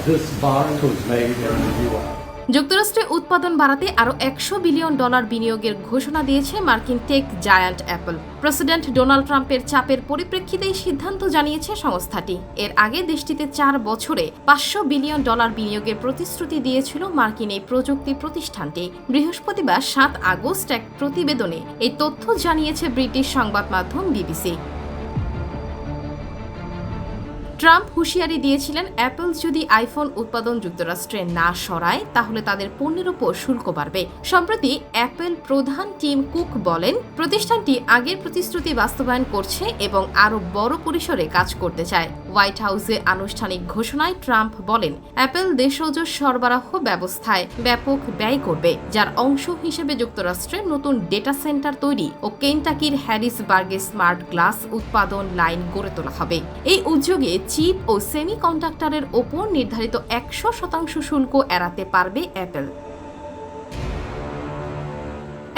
This bond was made in the U.S. যুক্তরাষ্ট্রে উৎপাদন বাড়াতে আরও $100 বিলিয়ন বিনিয়োগের ঘোষণা দিয়েছে মার্কিন tech giant Apple. President Donald ট্রাম্পের চাপের পরিপ্রেক্ষিতে এই সিদ্ধান্ত জানিয়েছে সংস্থাটি। এর আগে দেশটিতে 4 বছরে $500 বিলিয়ন বিনিয়োগের প্রতিশ্রুতি দিয়েছিল মার্কিন এই প্রযুক্তি প্রতিষ্ঠানটি। বৃহস্পতিবার 7 আগস্ট এক প্রতিবেদনে এই তথ্য জানিয়েছে ব্রিটিশ সংবাদ মাধ্যম বিবিসি। ট্রাম্প হুঁশিয়ারি দিয়েছিলেন, অ্যাপল যদি আইফোন উৎপাদন যুক্তরাষ্ট্রে না সরায় তাহলে তাদের পণ্যের ওপর শুল্ক বাড়বে। সম্প্রতি অ্যাপল প্রধান টিম কুক বলেন, প্রতিষ্ঠানটি আগের প্রতিশ্রুতি বাস্তবায়ন করছে এবং আরও বড় পরিসরে কাজ করতে চায়। হোয়াইট হাউসে আনুষ্ঠানিক ঘোষণায় ট্রাম্প বলেন, অ্যাপল দেশজ সরবরাহ ব্যবস্থায় ব্যাপক ব্যয় করবে, যার অংশ হিসেবে যুক্তরাষ্ট্রের নতুন ডেটা সেন্টার তৈরি ও কেন্টাকির হ্যারিসবার্গে স্মার্ট গ্লাস উৎপাদন লাইন গড়ে তোলা হবে। এই উদ্যোগে চিপ ও সেমিকন্ডাক্টরের ওপর নির্ধারিত 100% শুল্ক এড়াতে পারবে অ্যাপল।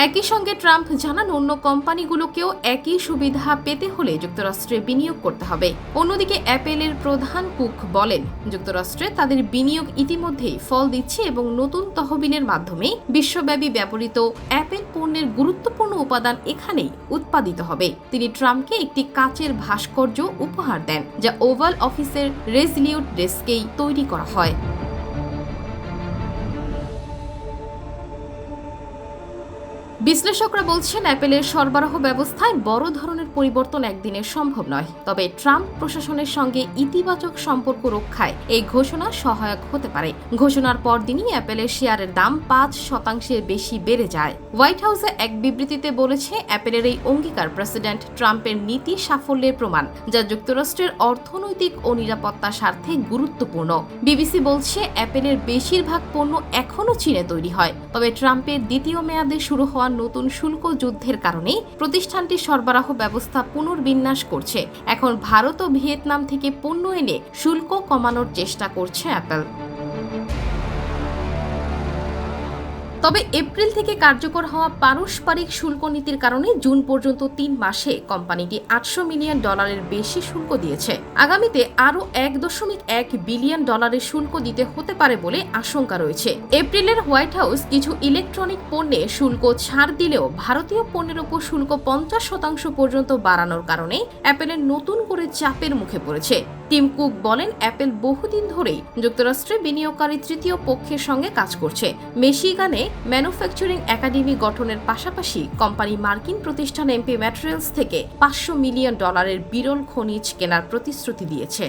একই সঙ্গে ট্রাম্প জানান, অন্য কোম্পানিগুলোকেও একই সুবিধা পেতে হলে যুক্তরাষ্ট্রে বিনিয়োগ করতে হবে। অন্যদিকে অ্যাপেলের প্রধান কুক বলেন, যুক্তরাষ্ট্রে তাদের বিনিয়োগ ইতিমধ্যেই ফল দিচ্ছে এবং নতুন তহবিলের মাধ্যমে বিশ্বব্যাপী ব্যবহৃত অ্যাপেল পণ্যের গুরুত্বপূর্ণ উপাদান এখানেই উৎপাদিত হবে। তিনি ট্রাম্পকে একটি কাচের ভাস্কর্য উপহার দেন, যা ওভাল অফিসের রেজলিউট ডেস্কেই তৈরি করা হয়। বিশ্লেষকরা বলছেন, অ্যাপেলের সরবরাহ ব্যবস্থায় বড় ধরনের পরিবর্তন একদিনে সম্ভব নয়। তবে ট্রাম্প প্রশাসনের সঙ্গে ইতিবাচক সম্পর্ক রক্ষায় এই ঘোষণা সহায়ক হতে পারে। ঘোষণার পরদিনই অ্যাপেলের শেয়ারের দাম 5% বেশি বেড়ে যায়। হোয়াইট হাউসে এক বিবৃতিতে বলেছে, অ্যাপেলের এই অঙ্গীকার প্রেসিডেন্ট ট্রাম্পের নীতি সাফল্যের প্রমাণ, যা যুক্তরাষ্ট্রের অর্থনৈতিক ও নিরাপত্তা স্বার্থে গুরুত্বপূর্ণ। বিবিসি বলছে, অ্যাপেলের বেশিরভাগ পণ্য এখনও চীনে তৈরি হয়। তবে ট্রাম্পের দ্বিতীয় মেয়াদে শুরু হওয়া নতুন শুল্ক যুদ্ধের কারণে প্রতিষ্ঠানটি সরবরাহ ব্যবস্থা পুনর্বিন্যাস করছে। এখন ভারত ও ভিয়েতনাম থেকে পণ্য এনে শুল্ক কমানোর চেষ্টা করছে অ্যাপল। তবে এপ্রিল থেকে কার্যকর হওয়া পারস্পরিক শুল্ক নীতির কারণে জুন পর্যন্ত 3 মাসে কোম্পানিটি $800 মিলিয়ন বেশি শুল্ক দিয়েছে। আগামীতে আরও $1.1 বিলিয়ন শুল্ক দিতে হতে পারে বলে আশঙ্কা রয়েছে। এপ্রিলের হোয়াইট হাউস কিছু ইলেকট্রনিক পণ্যে শুল্ক ছাড় দিলেও ভারতীয় পণ্যের ওপর শুল্ক 50% পর্যন্ত বাড়ানোর কারণে অ্যাপেলের নতুন করে চাপের মুখে পড়েছে। টিম কুক বলেন, অ্যাপেল বহুদিন ধরেই যুক্তরাষ্ট্রে বিনিয়োগকারী তৃতীয় পক্ষের সঙ্গে কাজ করছে। মিশিগানে ম্যানুফ্যাকচারিং একাডেমি গঠনের পাশাপাশি কোম্পানি মার্কিন প্রতিষ্ঠান এমপি ম্যাটেরিয়ালস থেকে $500 মিলিয়ন বিরল খনিজ কেনার প্রতিশ্রুতি দিয়েছে।